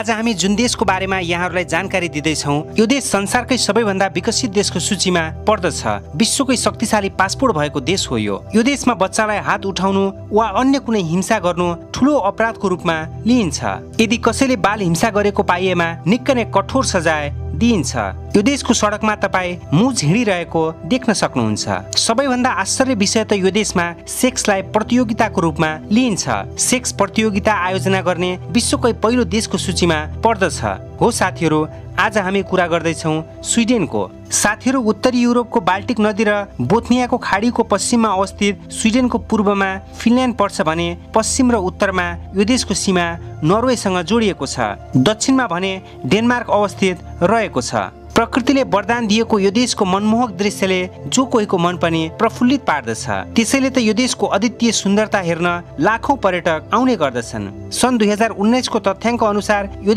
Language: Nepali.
आज हामी जुन देशको बारेमा यहाँहरूलाई जानकारी दिँदैछौँ यो देश संसारकै सबैभन्दा विकसित देशको सूचीमा पर्दछ। विश्वकै शक्तिशाली पासपोर्ट भएको देश हो यो देशमा बच्चालाई हात उठाउनु वा अन्य कुनै हिंसा गर्नु ठूलो अपराधको रूपमा लिइन्छ। यदि कसैले बाल हिंसा गरेको पाइएमा निकै नै कठोर सजाय दिइन्छ। यो देशको सडकमा तपाईँ मुज हिँडिरहेको देख्न सक्नुहुन्छ। सबैभन्दा आश्चर्य विषय त यो देशमा सेक्सलाई प्रतियोगिताको रूपमा लिइन्छ। सेक्स प्रतियोगिता आयोजना गर्ने विश्वकै पहिलो देशको सूचीमा पर्दछ। हो साथीहरू, आज हामी कुरा गर्दैछौँ स्विडेनको। साथीहरू, उत्तरी युरोपको बाल्टिक नदी र बोथनियाको खाडीको पश्चिममा अवस्थित स्विडेनको पूर्वमा फिनल्यान्ड पर्छ भने पश्चिम र उत्तरमा यो देशको सीमा नर्वेसँग जोडिएको छ। दक्षिणमा भने डेनमार्क अवस्थित रहेको छ। प्रकृतिले वरदान दिएको यो देशको मनमोहक दृश्यले जो कोहीको मन पनि प्रफुल्लित पार्दछ। त्यसैले त यो देशको अद्वितीय सुन्दरता हेर्न लाखौं पर्यटक आउने गर्दछन्। सन् 2019 को तथ्याङ्क अनुसार यो